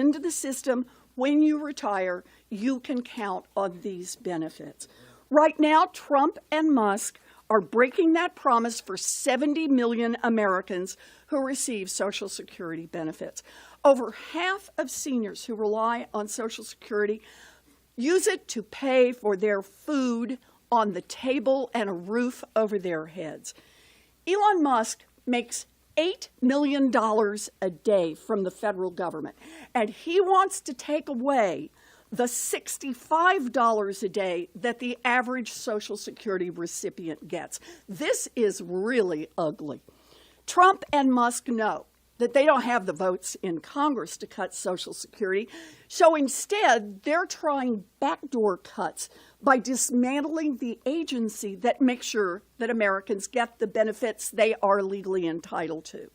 into the system. When you retire, you can count on these benefits. Right now, Trump and Musk are breaking that promise for 70 million Americans who receive Social Security benefits. Over half of seniors who rely on Social Security use it to pay for their food on the table and a roof over their heads. Elon Musk makes $8 million a day from the federal government, and he wants to take away the $65 a day that the average Social Security recipient gets. This is really ugly. Trump and Musk know that they don't have the votes in Congress to cut Social Security, so instead they're trying backdoor cuts by dismantling the agency that makes sure that Americans get the benefits they are legally entitled to.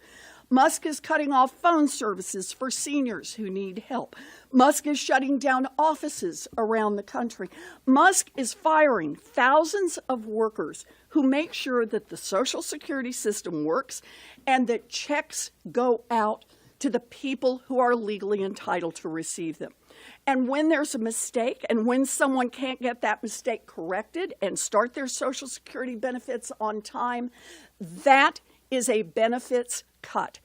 Musk is cutting off phone services for seniors who need help. Musk is shutting down offices around the country. Musk is firing thousands of workers who make sure that the Social Security system works and that checks go out to the people who are legally entitled to receive them. And when there's a mistake, and when someone can't get that mistake corrected and start their Social Security benefits on time, that is a benefits cut.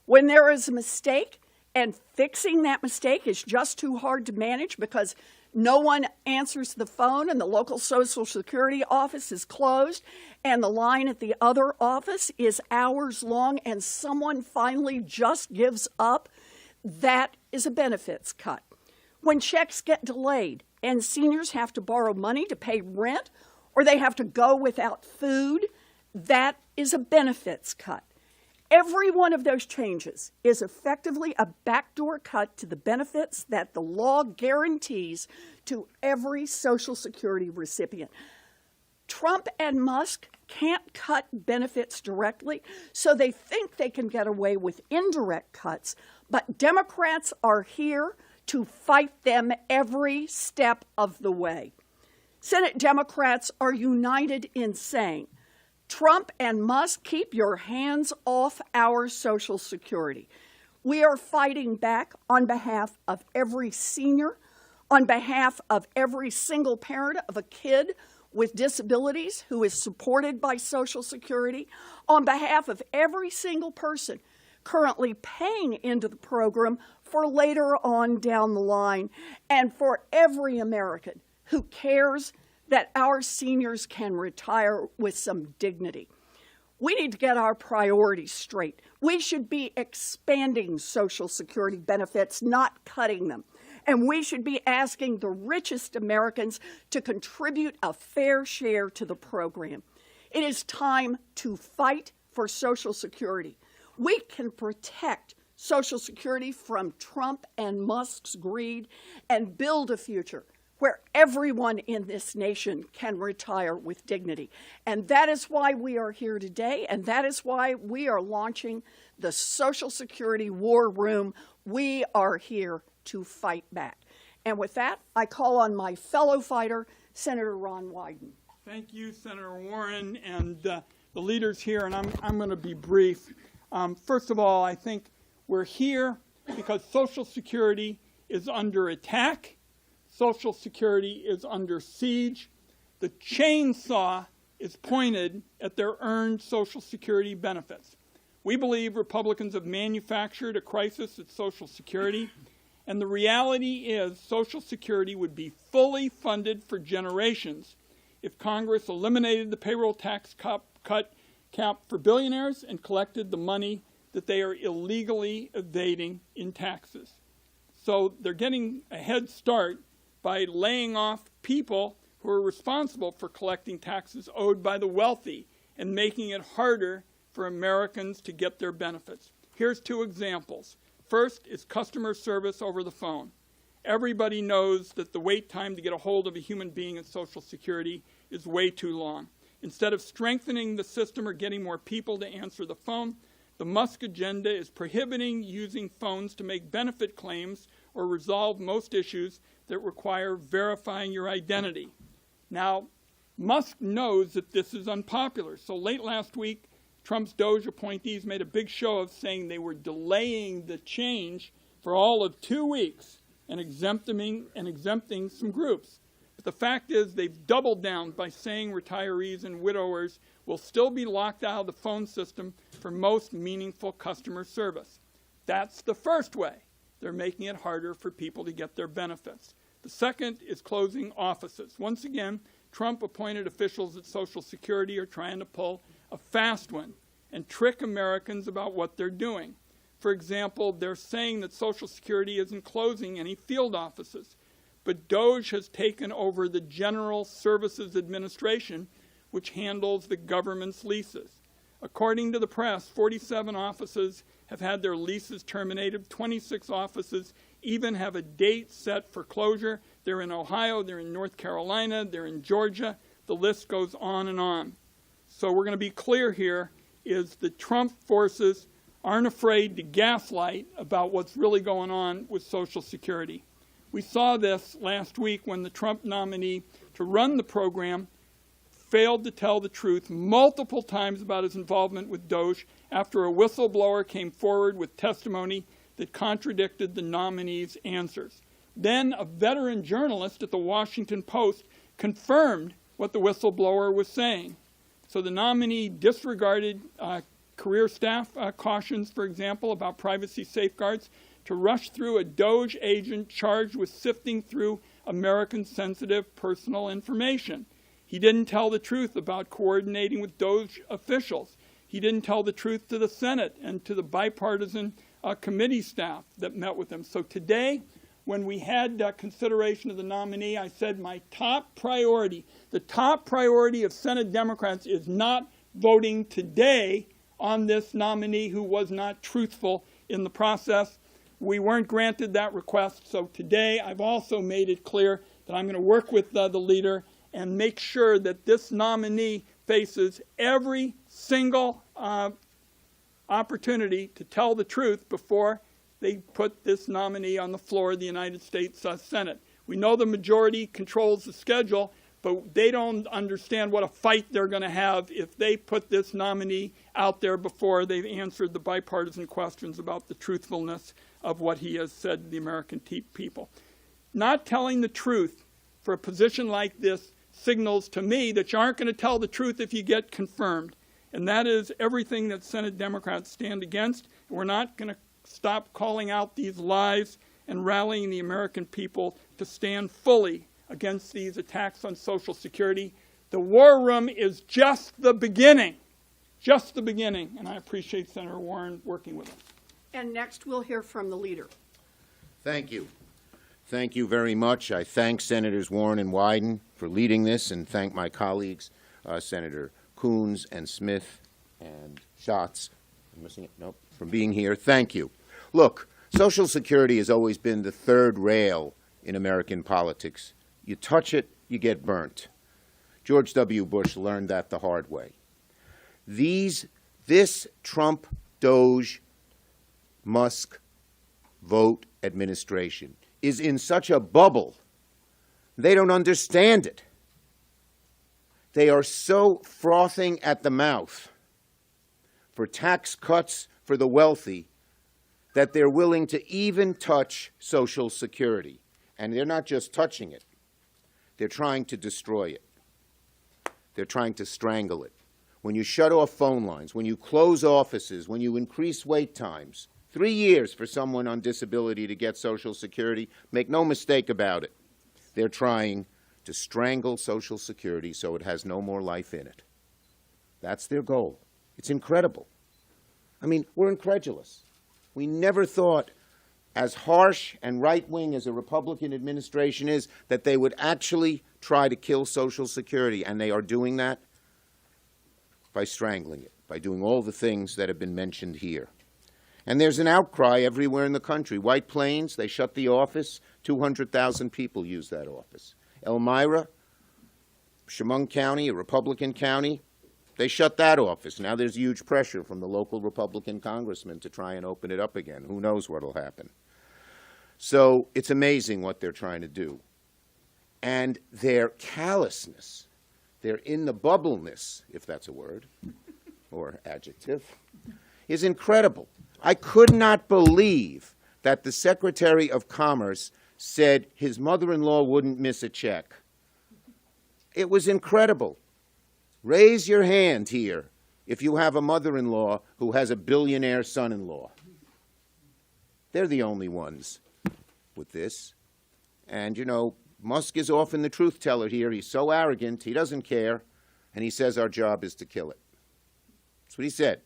When there is a mistake and fixing that mistake is just too hard to manage because no one answers the phone and the local Social Security office is closed and the line at the other office is hours long and someone finally just gives up, that is a benefits cut. When checks get delayed and seniors have to borrow money to pay rent or they have to go without food, that is a benefits cut. Every one of those changes is effectively a backdoor cut to the benefits that the law guarantees to every Social Security recipient. Trump and Musk can't cut benefits directly, so they think they can get away with indirect cuts, but Democrats are here to fight them every step of the way. Senate Democrats are united in saying, Trump and Musk, keep your hands off our Social Security. We are fighting back on behalf of every senior, on behalf of every single parent of a kid with disabilities who is supported by Social Security, on behalf of every single person currently paying into the program for later on down the line, and for every American who cares that our seniors can retire with some dignity. We need to get our priorities straight. We should be expanding Social Security benefits, not cutting them. And we should be asking the richest Americans to contribute a fair share to the program. It is time to fight for Social Security. We can protect Social Security from Trump and Musk's greed and build a future where everyone in this nation can retire with dignity. And that is why we are here today, and that is why we are launching the Social Security War Room. We are here to fight back. And with that, I call on my fellow fighter, Senator Ron Wyden. Thank you, Senator Warren, and the leaders here, and I'm going to be brief. First of all, I think we're here because Social Security is under attack. Social Security is under siege. The chainsaw is pointed at their earned Social Security benefits. We believe Republicans have manufactured a crisis at Social Security, and the reality is Social Security would be fully funded for generations if Congress eliminated the payroll tax cut cap for billionaires and collected the money that they are illegally evading in taxes. So they're getting a head start by laying off people who are responsible for collecting taxes owed by the wealthy and making it harder for Americans to get their benefits. Here's two examples. First is customer service over the phone. Everybody knows that the wait time to get a hold of a human being in Social Security is way too long. Instead of strengthening the system or getting more people to answer the phone, the Musk agenda is prohibiting using phones to make benefit claims or resolve most issues that require verifying your identity. Now, Musk knows that this is unpopular. So late last week, Trump's DOJ appointees made a big show of saying they were delaying the change for all of 2 weeks and exempting some groups. But the fact is they've doubled down by saying retirees and widowers will still be locked out of the phone system for most meaningful customer service. That's the first way. They're making it harder for people to get their benefits. The second is closing offices. Once again, Trump-appointed officials at Social Security are trying to pull a fast one and trick Americans about what they're doing. For example, they're saying that Social Security isn't closing any field offices, but DOGE has taken over the General Services Administration, which handles the government's leases. According to the press, 47 offices have had their leases terminated. 26 offices even have a date set for closure. They're in Ohio, they're in North Carolina, they're in Georgia. The list goes on and on. So we're going to be clear here is the Trump forces aren't afraid to gaslight about what's really going on with Social Security. We saw this last week when the Trump nominee to run the program failed to tell the truth multiple times about his involvement with DOGE after a whistleblower came forward with testimony that contradicted the nominee's answers. Then a veteran journalist at the Washington Post confirmed what the whistleblower was saying. So the nominee disregarded career staff cautions, for example, about privacy safeguards to rush through a DOGE agent charged with sifting through American-sensitive personal information. He didn't tell the truth about coordinating with DOGE officials. He didn't tell the truth to the Senate and to the bipartisan committee staff that met with him. So today, when we had consideration of the nominee, I said my top priority, the top priority of Senate Democrats is not voting today on this nominee who was not truthful in the process. We weren't granted that request, so today I've also made it clear that I'm going to work with the leader and make sure that this nominee faces every single opportunity to tell the truth before they put this nominee on the floor of the United States Senate. We know the majority controls the schedule, but they don't understand what a fight they're going to have if they put this nominee out there before they've answered the bipartisan questions about the truthfulness of what he has said to the American people. Not telling the truth for a position like this signals to me that you aren't going to tell the truth if you get confirmed. And that is everything that Senate Democrats stand against. We're not going to stop calling out these lies and rallying the American people to stand fully against these attacks on Social Security. The war room is just the beginning, and I appreciate Senator Warren working with us. And next we'll hear from the leader. Thank you. Thank you very much. I thank Senators Warren and Wyden for leading this, and thank my colleagues, Senator Coons and Smith and Schatz, I'm missing it? Nope, for being here. Thank you. Look, Social Security has always been the third rail in American politics. You touch it, you get burnt. George W. Bush learned that the hard way. This Trump, DOGE, Musk vote administration is in such a bubble, they don't understand it. They are so frothing at the mouth for tax cuts for the wealthy that they're willing to even touch Social Security. And they're not just touching it. They're trying to destroy it. They're trying to strangle it. When you shut off phone lines, when you close offices, when you increase wait times, 3 years for someone on disability to get Social Security, make no mistake about it. They're trying to strangle Social Security so it has no more life in it. That's their goal. It's incredible. I mean, we're incredulous. We never thought, as harsh and right-wing as a Republican administration is, that they would actually try to kill Social Security, and they are doing that by strangling it, by doing all the things that have been mentioned here. And there's an outcry everywhere in the country. White Plains, they shut the office. 200,000 people use that office. Elmira, Chemung County, a Republican county, they shut that office. Now there's huge pressure from the local Republican congressman to try and open it up again. Who knows what will happen? So it's amazing what they're trying to do. And their callousness, their in the bubbleness, if that's a word, or adjective, is incredible. I could not believe that the Secretary of Commerce said his mother-in-law wouldn't miss a check. It was incredible. Raise your hand here if you have a mother-in-law who has a billionaire son-in-law. They're the only ones with this. And, you know, Musk is often the truth teller here. He's so arrogant, he doesn't care, and he says our job is to kill it. That's what he said.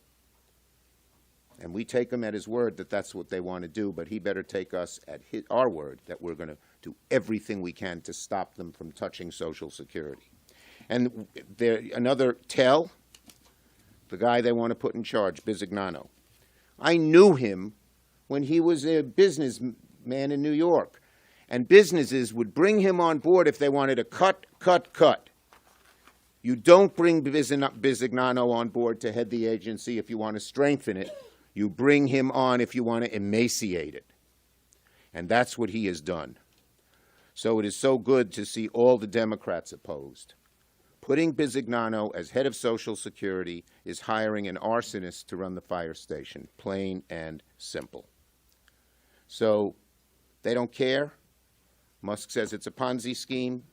And we take him at his word that that's what they want to do, but he better take us at our word that we're going to do everything we can to stop them from touching Social Security. And another tell, the guy they want to put in charge, Bisignano. I knew him when he was a businessman in New York. And businesses would bring him on board if they wanted to cut. You don't bring Bisignano on board to head the agency if you want to strengthen it. You bring him on if you want to emaciate it. And that's what he has done. So it is so good to see all the Democrats opposed. Putting Bisignano as head of Social Security is hiring an arsonist to run the fire station, plain and simple. So they don't care. Musk says it's a Ponzi scheme.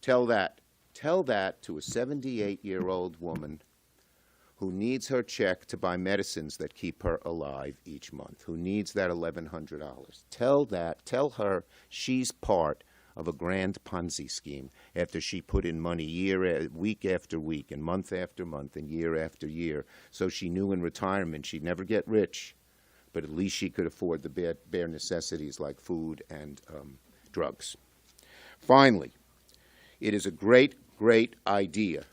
Tell that to a 78-year-old woman who needs her check to buy medicines that keep her alive each month, who needs that $1,100. Tell her she's part of a grand Ponzi scheme after she put in money week after week and month after month and year after year, so she knew in retirement she'd never get rich, but at least she could afford the bare necessities like food and drugs. Finally, it is a great idea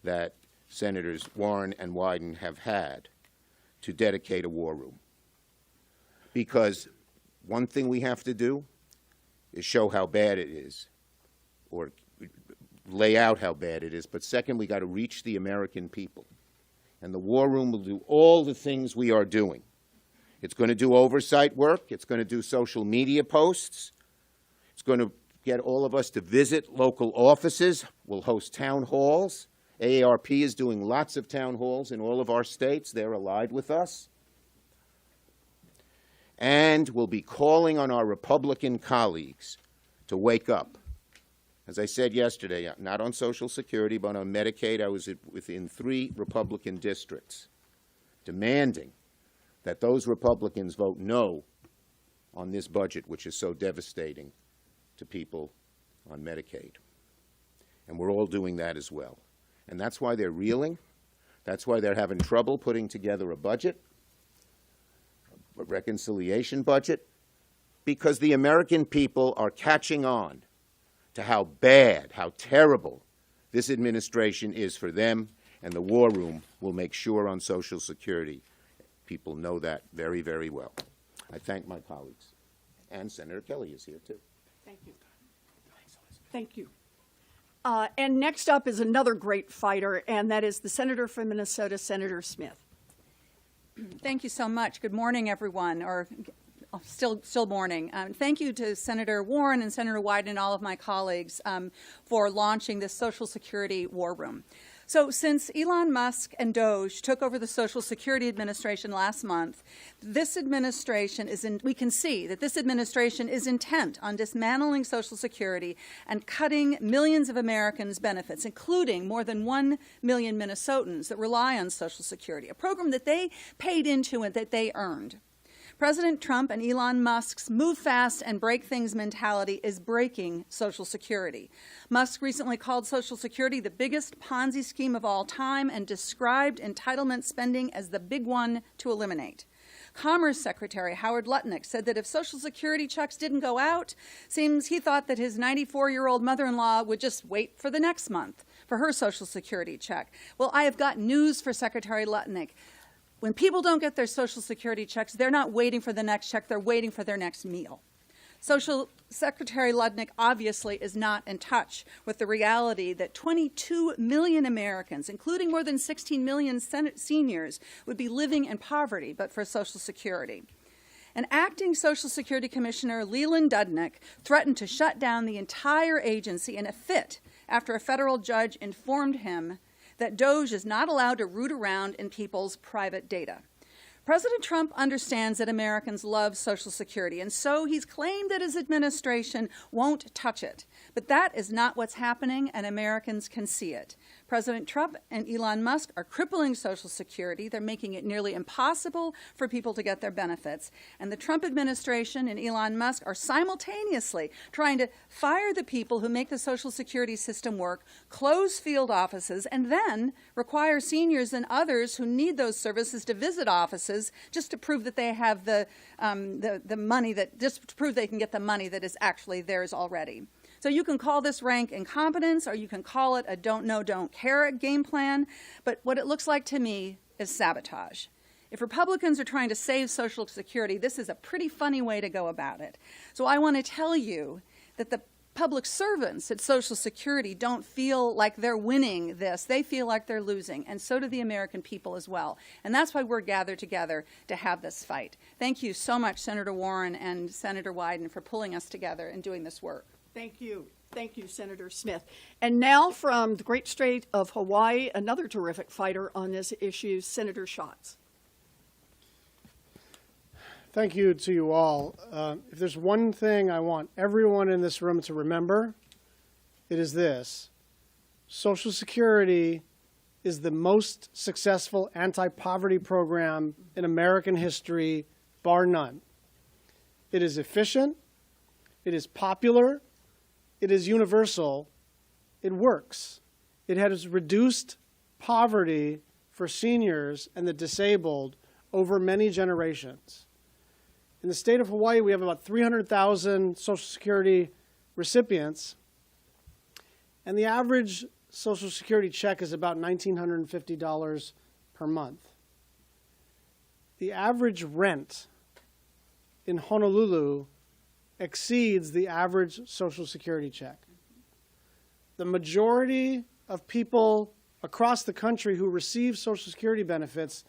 that Senators Warren and Wyden have had to dedicate a war room. Because one thing we have to do is show how bad it is, or lay out how bad it is. But second, we got to reach the American people. And the war room will do all the things we are doing. It's going to do oversight work. It's going to do social media posts. It's going to get all of us to visit local offices. We'll host town halls. AARP is doing lots of town halls in all of our states. They're allied with us. And we'll be calling on our Republican colleagues to wake up. As I said yesterday, not on Social Security, but on Medicaid, I was within 3 Republican districts, demanding that those Republicans vote no on this budget, which is so devastating to people on Medicaid. And we're all doing that as well. And that's why they're reeling. That's why they're having trouble putting together a budget, a reconciliation budget, because the American people are catching on to how bad, how terrible this administration is for them, and the war room will make sure on Social Security people know that very, very well. I thank my colleagues. And Senator Kelly is here, too. Thank you. Thank you. And next up is another great fighter, and that is the senator from Minnesota, Senator Smith. Thank you so much. Good morning, everyone, or still morning. Thank you to Senator Warren and Senator Wyden and all of my colleagues for launching this Social Security war room. So since Elon Musk and Doge took over the Social Security Administration last month, we can see that this administration is intent on dismantling Social Security and cutting millions of Americans' benefits, including more than 1 million Minnesotans that rely on Social Security, a program that they paid into and that they earned. President Trump and Elon Musk's move fast and break things mentality is breaking Social Security. Musk recently called Social Security the biggest Ponzi scheme of all time and described entitlement spending as the big one to eliminate. Commerce Secretary Howard Lutnick said that if Social Security checks didn't go out, seems he thought that his 94-year-old mother-in-law would just wait for the next month for her Social Security check. Well, I have got news for Secretary Lutnick. When people don't get their Social Security checks, they're not waiting for the next check, they're waiting for their next meal. Social Secretary Lutnick obviously is not in touch with the reality that 22 million Americans, including more than 16 million seniors, would be living in poverty but for Social Security. And acting Social Security Commissioner Leland Dudnick threatened to shut down the entire agency in a fit after a federal judge informed him that Doge is not allowed to root around in people's private data. President Trump understands that Americans love Social Security, and so he's claimed that his administration won't touch it. But that is not what's happening, and Americans can see it. President Trump and Elon Musk are crippling Social Security. They're making it nearly impossible for people to get their benefits. And the Trump administration and Elon Musk are simultaneously trying to fire the people who make the Social Security system work, close field offices, and then require seniors and others who need those services to visit offices just to prove that they have the money just to prove they can get the money that is actually theirs already. So you can call this rank incompetence, or you can call it a don't know, don't care game plan. But what it looks like to me is sabotage. If Republicans are trying to save Social Security, this is a pretty funny way to go about it. So I want to tell you that the public servants at Social Security don't feel like they're winning this. They feel like they're losing, and so do the American people as well. And that's why we're gathered together to have this fight. Thank you so much, Senator Warren and Senator Wyden, for pulling us together and doing this work. Thank you. Thank you, Senator Smith. And now from the great state of Hawaii, another terrific fighter on this issue, Senator Schatz. Thank you to you all. If there's one thing I want everyone in this room to remember, it is this. Social Security is the most successful anti-poverty program in American history, bar none. It is efficient. It is popular. It is universal. It works. It has reduced poverty for seniors and the disabled over many generations. In the state of Hawaii, we have about 300,000 Social Security recipients, and the average Social Security check is about $1,950 per month. The average rent in Honolulu exceeds the average Social Security check. The majority of people across the country who receive Social Security benefits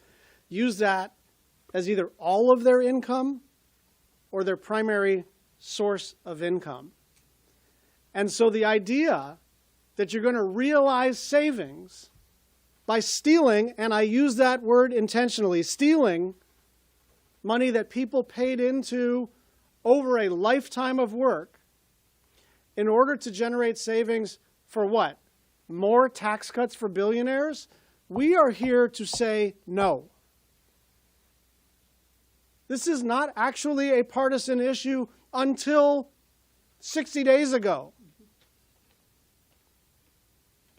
use that as either all of their income or their primary source of income. And so the idea that you're going to realize savings by stealing, and I use that word intentionally, stealing money that people paid into over a lifetime of work in order to generate savings for what? More tax cuts for billionaires? We are here to say no. This is not actually a partisan issue until 60 days ago.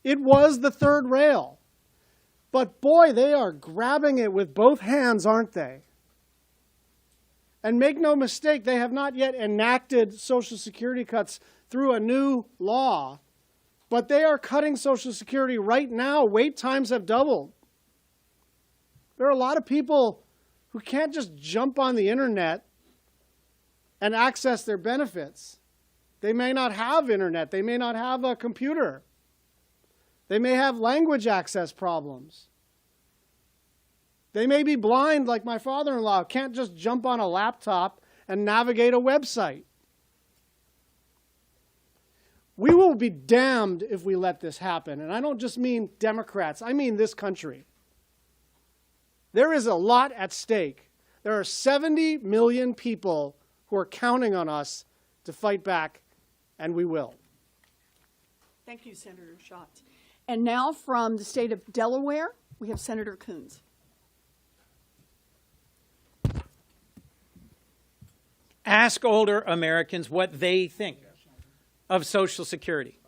It was the third rail. But boy, they are grabbing it with both hands, aren't they? And make no mistake, they have not yet enacted Social Security cuts through a new law, but they are cutting Social Security right now. Wait times have doubled. There are a lot of people who can't just jump on the internet and access their benefits. They may not have internet. They may not have a computer. They may have language access problems. They may be blind like my father-in-law, can't just jump on a laptop and navigate a website. We will be damned if we let this happen. And I don't just mean Democrats, I mean this country. There is a lot at stake. There are 70 million people who are counting on us to fight back, and we will. Thank you, Senator Schatz. And now from the state of Delaware, we have Senator Coons. Ask older Americans what they think of Social Security.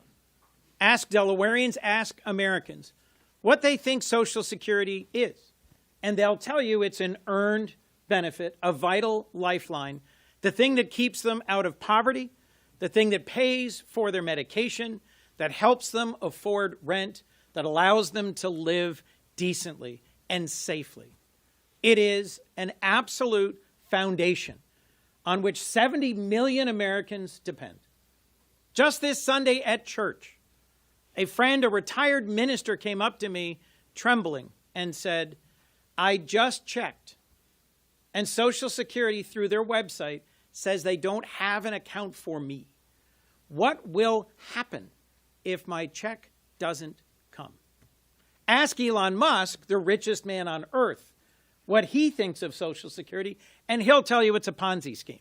Ask Delawareans, ask Americans what they think Social Security is. And they'll tell you it's an earned benefit, a vital lifeline, the thing that keeps them out of poverty, the thing that pays for their medication, that helps them afford rent, that allows them to live decently and safely. It is an absolute foundation on which 70 million Americans depend. Just this Sunday at church, a friend, a retired minister, came up to me trembling and said, I just checked, and Social Security through their website says they don't have an account for me. What will happen if my check doesn't come? Ask Elon Musk, the richest man on earth, what he thinks of Social Security, and he'll tell you it's a Ponzi scheme.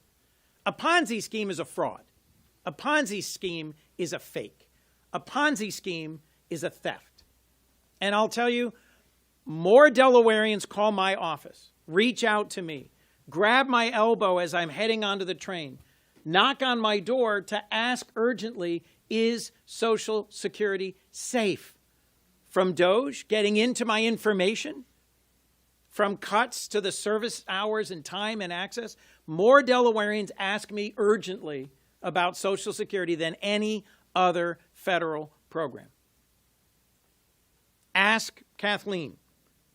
A Ponzi scheme is a fraud. A Ponzi scheme is a fake. A Ponzi scheme is a theft. And I'll tell you, more Delawareans call my office, reach out to me, grab my elbow as I'm heading onto the train, knock on my door to ask urgently, is Social Security safe? From DOGE getting into my information, from cuts to the service hours and time and access, more Delawareans ask me urgently about Social Security than any other federal program. Ask Kathleen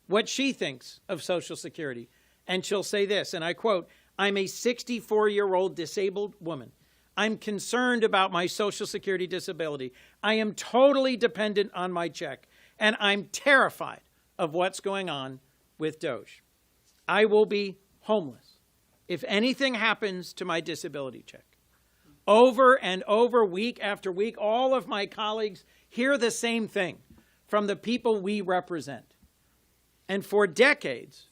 what she thinks of Social Security, and she'll say this, and I quote, "I'm a 64-year-old disabled woman. I'm concerned about my Social Security disability. I am totally dependent on my check, and I'm terrified of what's going on with DOGE. I will be homeless if anything happens to my disability check." Over and over, week after week, all of my colleagues hear the same thing from the people we represent. And for decades,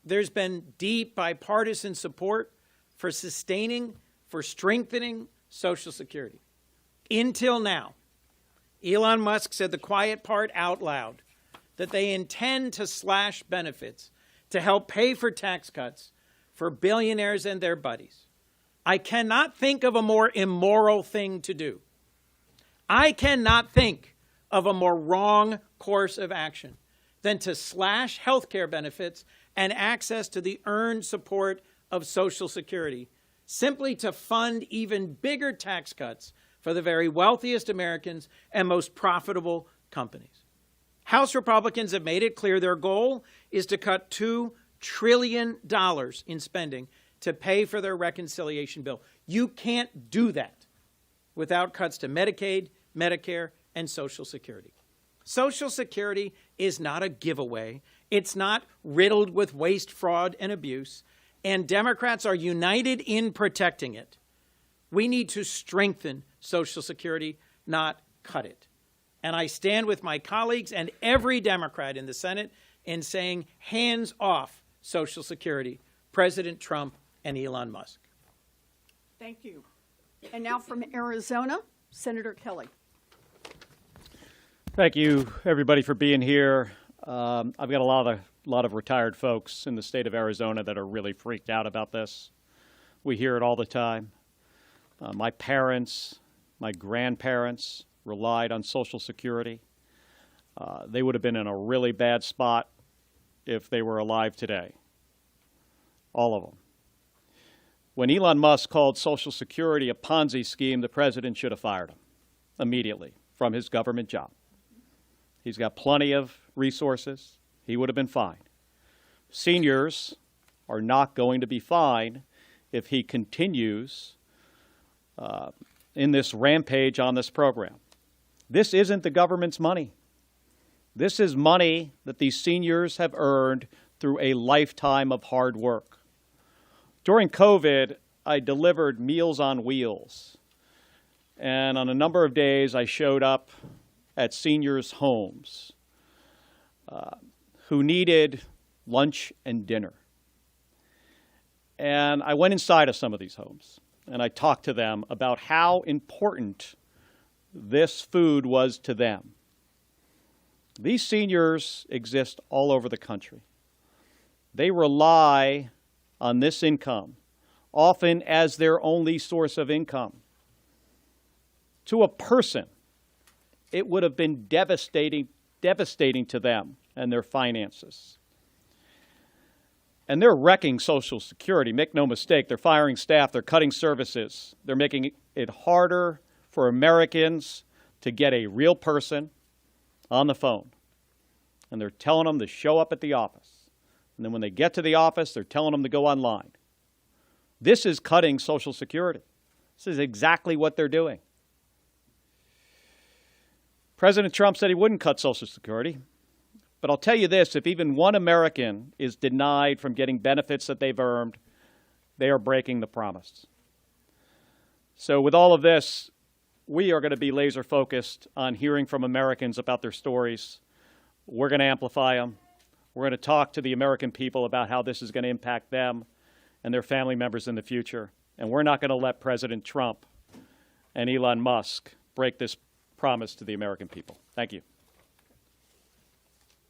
there's been deep bipartisan support for sustaining, for strengthening Social Security. Until now, Elon Musk said the quiet part out loud, that they intend to slash benefits to help pay for tax cuts for billionaires and their buddies. I cannot think of a more immoral thing to do. I cannot think of a more wrong course of action than to slash health care benefits and access to the earned support of Social Security, simply to fund even bigger tax cuts for the very wealthiest Americans and most profitable companies. House Republicans have made it clear their goal is to cut $2 trillion in spending to pay for their reconciliation bill. You can't do that without cuts to Medicaid, Medicare, and Social Security. Social Security is not a giveaway. It's not riddled with waste, fraud, and abuse. And Democrats are united in protecting it. We need to strengthen Social Security, not cut it. And I stand with my colleagues and every Democrat in the Senate in saying, hands off Social Security, President Trump and Elon Musk. Thank you. And now from Arizona, Senator Kelly. Thank you, everybody, for being here. I've got a lot of retired folks in the state of Arizona that are really freaked out about this. We hear it all the time. My parents, my grandparents relied on Social Security. They would have been in a really bad spot if they were alive today. All of them. When Elon Musk called Social Security a Ponzi scheme, the president should have fired him immediately from his government job. He's got plenty of resources. He would have been fine. Seniors are not going to be fine if he continues in this rampage on this program. This isn't the government's money. This is money that these seniors have earned through a lifetime of hard work. During COVID, I delivered Meals on Wheels. And on a number of days, I showed up at seniors' homes who needed lunch and dinner. And I went inside of some of these homes, and I talked to them about how important this food was to them. These seniors exist all over the country. They rely on this income, often as their only source of income. To a person, it would have been devastating to them and their finances. And they're wrecking Social Security. Make no mistake, they're firing staff, they're cutting services. They're making it harder for Americans to get a real person on the phone. And they're telling them to show up at the office. And then when they get to the office, they're telling them to go online. This is cutting Social Security. This is exactly what they're doing. President Trump said he wouldn't cut Social Security. But I'll tell you this, if even one American is denied from getting benefits that they've earned, they are breaking the promise. So with all of this, we are going to be laser focused on hearing from Americans about their stories. We're going to amplify them. We're going to talk to the American people about how this is going to impact them and their family members in the future. And we're not going to let President Trump and Elon Musk break this promise to the American people. Thank you.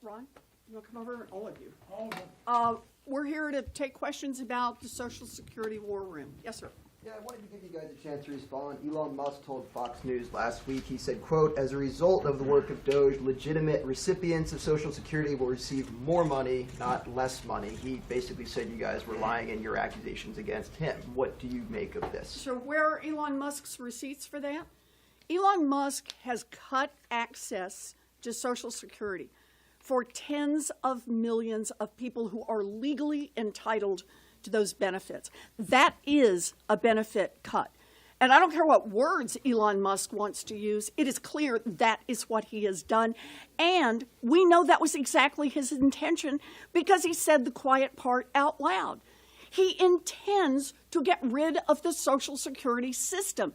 Ron, you want to come over? All of you. We're here to take questions about the Social Security war room. Yes, sir. Yeah, I wanted to give you guys a chance to respond. Elon Musk told Fox News last week, he said, quote, as a result of the work of Doge, legitimate recipients of Social Security will receive more money, not less money. He basically said you guys were lying in your accusations against him. What do you make of this? So where are Elon Musk's receipts for that? Elon Musk has cut access to Social Security for tens of millions of people who are legally entitled to those benefits. That is a benefit cut. And I don't care what words Elon Musk wants to use, it is clear that is what he has done. And we know that was exactly his intention because he said the quiet part out loud. He intends to get rid of the Social Security system.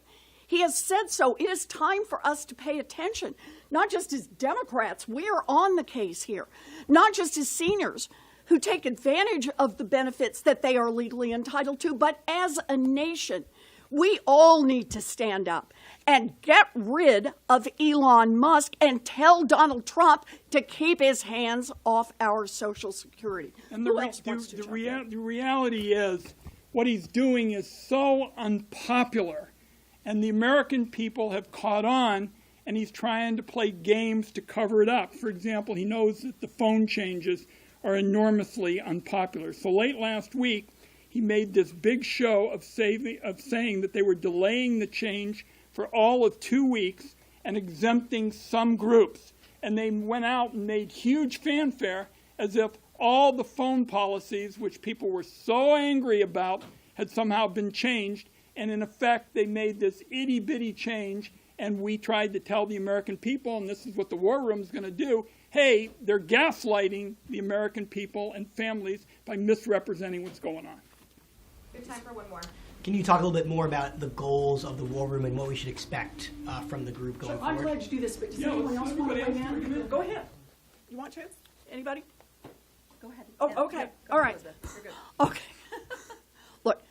He has said so. It is time for us to pay attention, not just as Democrats. We are on the case here, not just as seniors who take advantage of the benefits that they are legally entitled to, but as a nation. We all need to stand up and get rid of Elon Musk and tell Donald Trump to keep his hands off our Social Security. And Who else wants to the jump in? reality is what he's doing is so unpopular, and the American people have caught on, and he's trying to play games to cover it up. For example, he knows that the phone changes are enormously unpopular. So late last week, he made this big show of saying that they were delaying the change for all of 2 weeks and exempting some groups. And they went out and made huge fanfare as if all the phone policies, which people were so angry about, had somehow been changed. And in effect, they made this itty-bitty change, and we tried to tell the American people, and this is what the War Room is going to do, hey, they're gaslighting the American people and families by misrepresenting what's going on. We have time for one more. Can you talk a little bit more about the goals of the War Room and what we should expect from the group going I'm forward? glad to do this, but does Yeah, anyone let's else want to everybody weigh else bring it in? in. Go ahead. You want to? Anybody? Go ahead. Oh, Yeah, okay. yeah, go All ahead, right. Elizabeth. You're good. Okay. Look,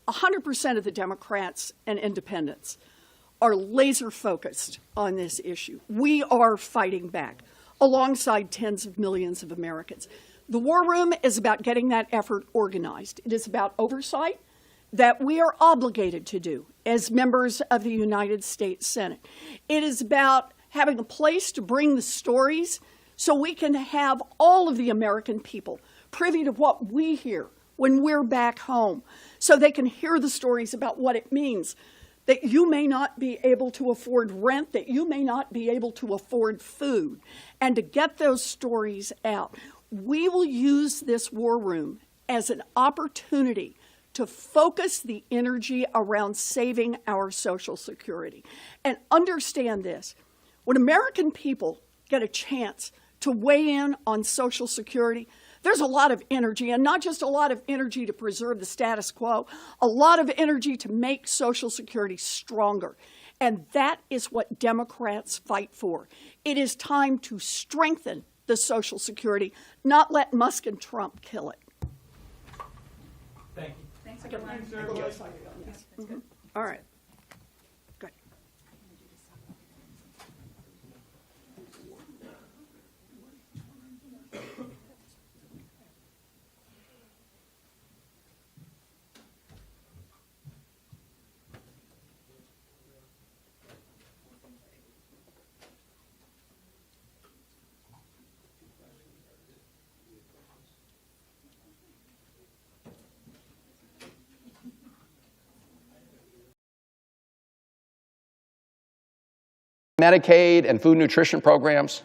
100% of the Democrats and independents are laser focused on this issue. We are fighting back alongside tens of millions of Americans. The War Room is about getting that effort organized. It is about oversight that we are obligated to do as members of the United States Senate. It is about having a place to bring the stories so we can have all of the American people privy to what we hear when we're back home, so they can hear the stories about what it means that you may not be able to afford rent, that you may not be able to afford food, and to get those stories out. We will use this War Room as an opportunity to focus the energy around saving our Social Security. And understand this, when American people get a chance to weigh in on Social Security, there's a lot of energy, and not just a lot of energy to preserve the status quo, a lot of energy to make Social Security stronger. And that is what Democrats fight for. It is time to strengthen the Social Security, not let Musk and Trump kill it. Thank you. Thanks, I got everyone. Thanks, everybody. That's good. All right. Good. Medicaid and food nutrition programs